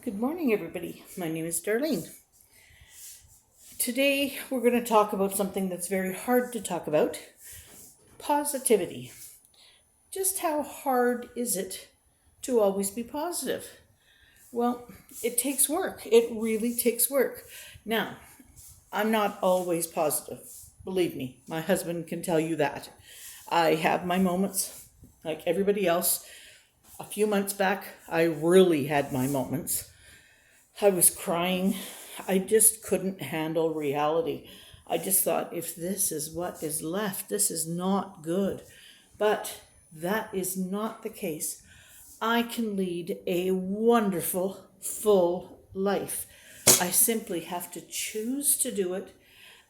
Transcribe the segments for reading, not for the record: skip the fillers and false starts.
Good morning, everybody. My name is Darlene. Today, we're going to talk about something that's very hard to talk about: positivity. Just how hard is it to always be positive? Well, it takes work. It really takes work. Now, I'm not always positive. Believe me, my husband can tell you that. I have my moments like everybody else. A few months back, I really had my moments. I was crying. I just couldn't handle reality. I just thought, if this is what is left, this is not good. But that is not the case. I can lead a wonderful, full life. I simply have to choose to do it,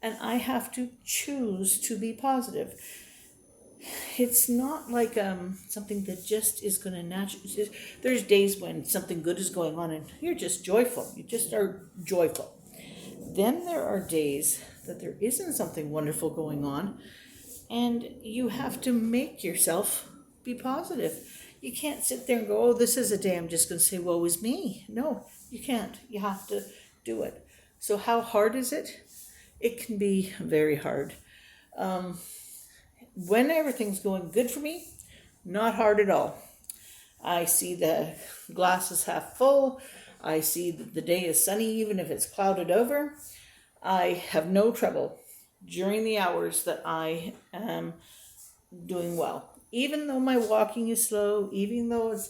and I have to choose to be positive. It's not like something that just is going to naturally. There's days when something good is going on and you're just joyful. You just are joyful. Then there are days that there isn't something wonderful going on, and you have to make yourself be positive. You can't sit there and go, "Oh, this is a day I'm just going to say, woe is me." No, you can't. You have to do it. So how hard is it? It can be very hard. When everything's going good for me, not hard at all. I see the glass is half full. I see that the day is sunny even if it's clouded over. I have no trouble during the hours that I am doing well. Even though my walking is slow, even though it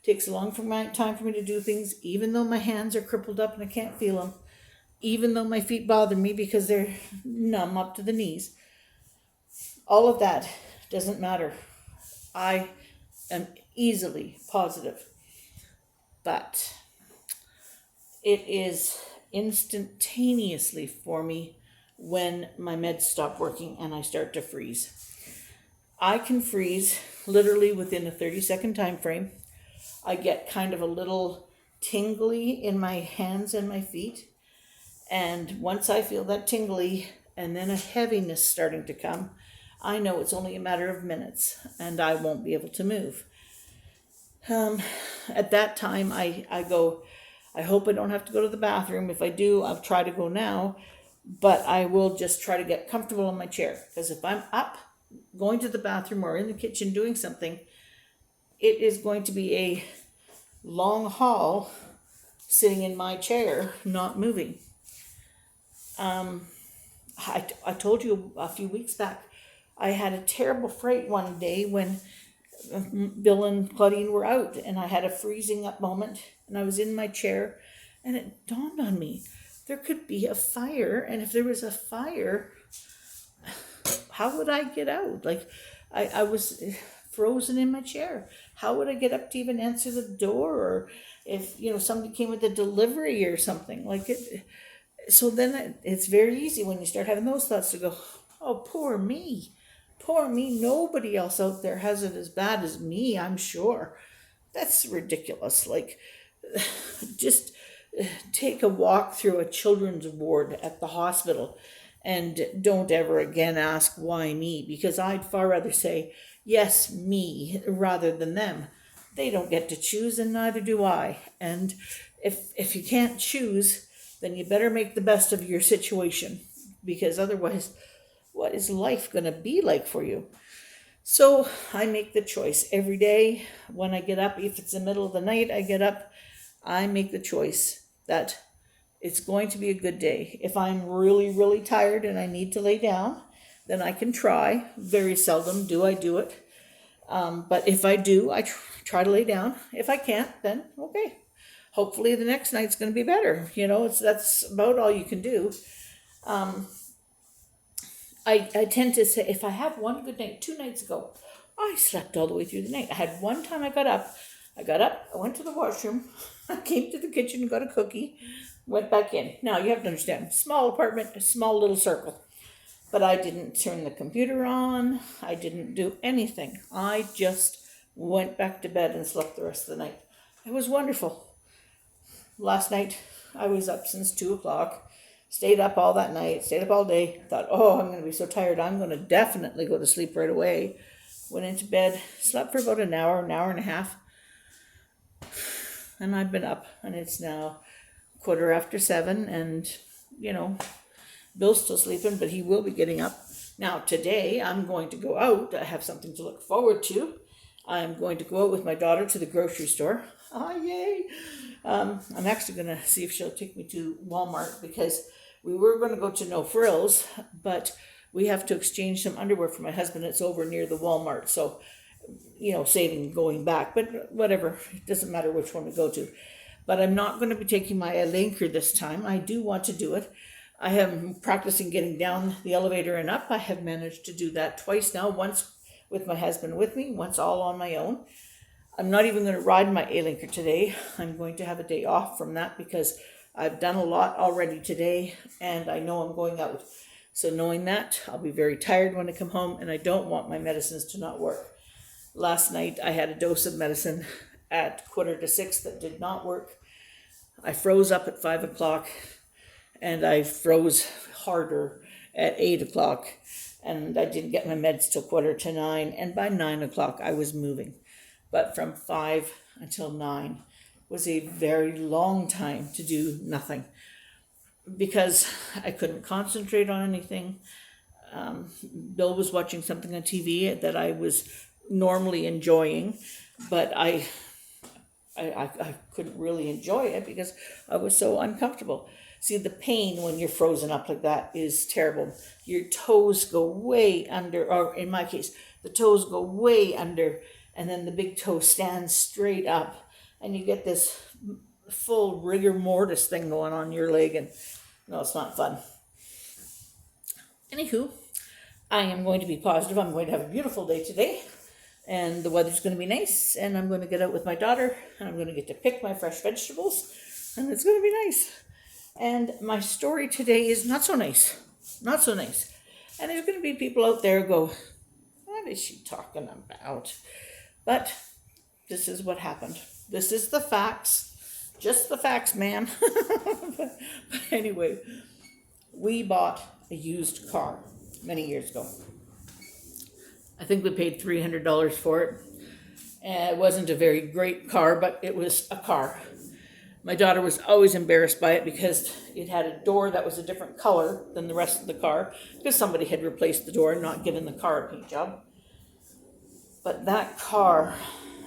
takes a long time for me to do things, even though my hands are crippled up and I can't feel them, even though my feet bother me because they're numb up to the knees, all of that doesn't matter. I am easily positive. But it is instantaneously for me when my meds stop working and I start to freeze. I can freeze literally within a 30-second time frame. I get kind of a little tingly in my hands and my feet. And once I feel that tingly and then a heaviness starting to come, I know it's only a matter of minutes and I won't be able to move. At that time, I go, I hope I don't have to go to the bathroom. If I do, I'll try to go now, but I will just try to get comfortable in my chair. Because if I'm up, going to the bathroom or in the kitchen doing something, it is going to be a long haul sitting in my chair, not moving. I told you a few weeks back, I had a terrible fright one day when Bill and Claudine were out, and I had a freezing up moment, and I was in my chair, and it dawned on me, there could be a fire, and if there was a fire, how would I get out? Like, I was frozen in my chair. How would I get up to even answer the door, or if, somebody came with a delivery or something, like it. So then it's very easy when you start having those thoughts to go, oh, poor me. Poor me, nobody else out there has it as bad as me, I'm sure. That's ridiculous. Like, just take a walk through a children's ward at the hospital and don't ever again ask why me, because I'd far rather say, yes, me, rather than them. They don't get to choose, and neither do I. And if you can't choose, then you better make the best of your situation, because otherwise, what is life going to be like for you? So I make the choice every day when I get up. If it's the middle of the night, I get up, I make the choice that it's going to be a good day. If I'm really, really tired and I need to lay down, then I can try. Very seldom do I do it. But if I do, I try to lay down. If I can't, then okay. Hopefully the next night's going to be better. That's about all you can do. I tend to say, if I have one good night, 2 nights ago, I slept all the way through the night. I had one time I got up, I went to the washroom, I came to the kitchen, got a cookie, went back in. Now, you have to understand, small apartment, a small little circle. But I didn't turn the computer on, I didn't do anything. I just went back to bed and slept the rest of the night. It was wonderful. Last night, I was up since 2 o'clock. Stayed up all that night, stayed up all day, thought, oh, I'm going to be so tired, I'm going to definitely go to sleep right away. Went into bed, slept for about an hour and a half. and I've been up, and it's now 7:15, and Bill's still sleeping, but he will be getting up. Now today I'm going to go out. I have something to look forward to. I'm going to go out with my daughter to the grocery store. Ah, yay! I'm actually going to see if she'll take me to Walmart, because we were going to go to No Frills, but we have to exchange some underwear for my husband. It's over near the Walmart, so saving going back, but whatever. It doesn't matter which one we go to. But I'm not going to be taking my Elanker this time. I do want to do it. I am practicing getting down the elevator and up. I have managed to do that twice now, once with my husband with me, once all on my own. I'm not even going to ride my Elanker today. I'm going to have a day off from that because I've done a lot already today, and I know I'm going out. So knowing that, I'll be very tired when I come home, and I don't want my medicines to not work. Last night I had a dose of medicine at 5:45 that did not work. I froze up at 5 o'clock, and I froze harder at 8 o'clock, and I didn't get my meds till 8:45, and by 9 o'clock I was moving. But from 5 until 9 was a very long time to do nothing, because I couldn't concentrate on anything. Bill was watching something on TV that I was normally enjoying, but I couldn't really enjoy it because I was so uncomfortable. See, the pain when you're frozen up like that is terrible. Your toes go way under, or in my case, the toes go way under, and then the big toe stands straight up, and you get this full rigor mortis thing going on your leg, and no, it's not fun. Anywho, I am going to be positive. I'm going to have a beautiful day today, and the weather's going to be nice, and I'm going to get out with my daughter, and I'm going to get to pick my fresh vegetables, and it's going to be nice. And my story today is not so nice. Not so nice. And there's going to be people out there who go, what is she talking about? But this is what happened. This is the facts. Just the facts, man. But anyway, we bought a used car many years ago. I think we paid $300 for it. It wasn't a very great car, but it was a car. My daughter was always embarrassed by it because it had a door that was a different color than the rest of the car, because somebody had replaced the door and not given the car a paint job. But that car,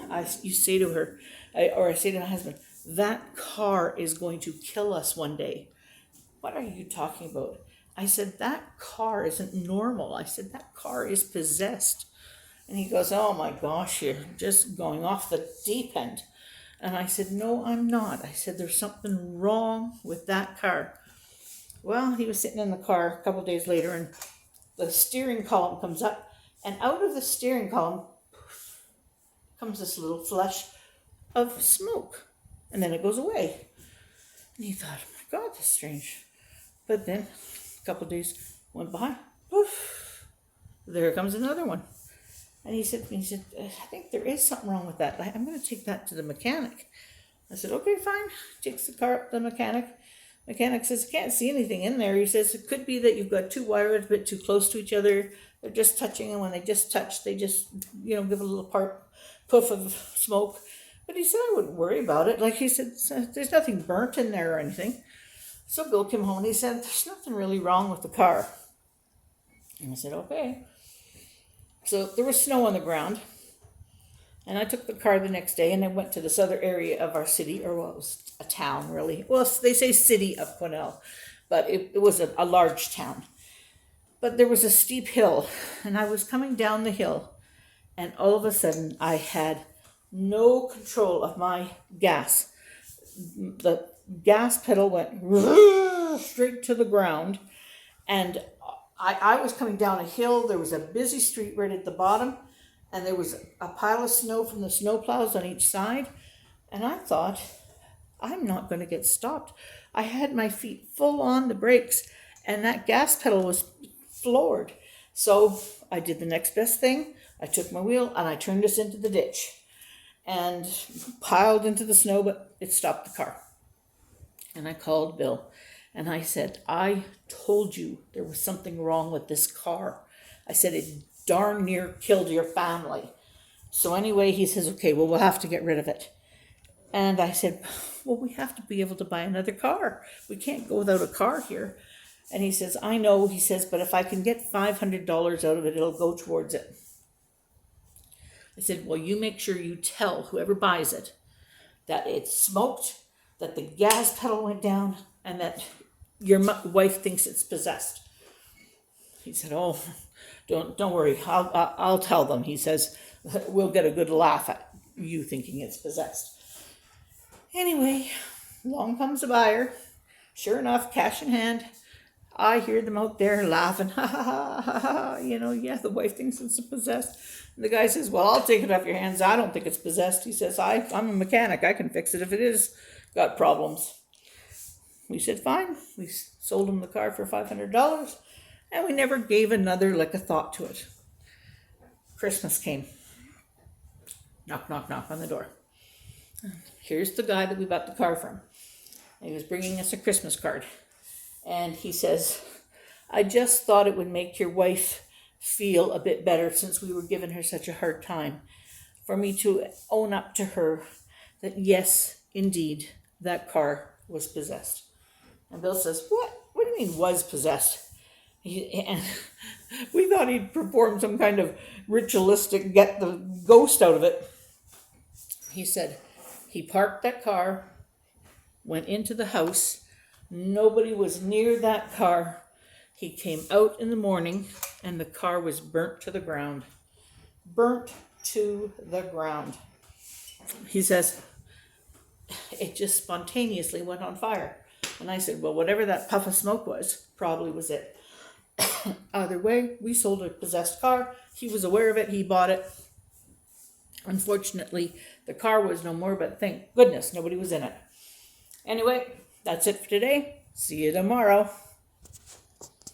I say to her, I say to my husband, that car is going to kill us one day. What are you talking about? I said, that car isn't normal. I said, that car is possessed. And he goes, oh my gosh, you're just going off the deep end. And I said, no, I'm not. I said, there's something wrong with that car. Well, he was sitting in the car a couple of days later, and the steering column comes up, and out of the steering column comes this little flush of smoke. And then it goes away. And he thought, oh my God, that's strange. But then a couple of days went by. Poof, there comes another one. And he said, I think there is something wrong with that. I'm going to take that to the mechanic. I said, okay, fine. Takes the car up to the mechanic. Mechanic says, I can't see anything in there. He says, it could be that you've got two wires a bit too close to each other. They're just touching, and when they just touch, they just, give a little puff of smoke. But he said, I wouldn't worry about it. Like he said, there's nothing burnt in there or anything. So Bill came home and he said, there's nothing really wrong with the car. And I said, okay. So there was snow on the ground, and I took the car the next day, and I went to this other area of our city, or well, it was a town really. Well, they say city of Quesnel, but it was a large town. But there was a steep hill, and I was coming down the hill, and all of a sudden I had no control of my gas. The gas pedal went straight to the ground, and I was coming down a hill. There was a busy street right at the bottom, and there was a pile of snow from the snow plows on each side. And I thought, I'm not going to get stopped. I had my feet full on the brakes, and that gas pedal was floored. So I did the next best thing. I took my wheel and I turned us into the ditch and piled into the snow, but it stopped the car. And I called Bill. And I said, I told you there was something wrong with this car. I said, it darn near killed your family. So anyway, he says, okay, well, we'll have to get rid of it. And I said, well, we have to be able to buy another car. We can't go without a car here. And he says, I know, he says, but if I can get $500 out of it, it'll go towards it. I said, well, you make sure you tell whoever buys it that it's smoked, that the gas pedal went down, and that your wife thinks it's possessed. He said, oh, don't worry, I'll tell them. He says, we'll get a good laugh at you thinking it's possessed. Anyway, along comes the buyer. Sure enough, cash in hand. I hear them out there laughing, ha ha ha ha ha, yeah, the wife thinks it's possessed. And the guy says, well, I'll take it off your hands. I don't think it's possessed. He says, I'm a mechanic. I can fix it if it is got problems. We said, fine. We sold him the car for $500, and we never gave another lick of thought to it. Christmas came. Knock, knock, knock on the door. Here's the guy that we bought the car from. He was bringing us a Christmas card. And he says, I just thought it would make your wife feel a bit better since we were giving her such a hard time, for me to own up to her that yes, indeed, that car was possessed. And Bill says, what? What do you mean was possessed? And we thought he'd perform some kind of ritualistic get the ghost out of it. He said he parked that car, went into the house. Nobody was near that car. He came out in the morning and the car was burnt to the ground. Burnt to the ground. He says it just spontaneously went on fire. And I said, well, whatever that puff of smoke was, probably was it. Either way, we sold a possessed car. He was aware of it. He bought it. Unfortunately, the car was no more, but thank goodness nobody was in it. Anyway, that's it for today. See you tomorrow.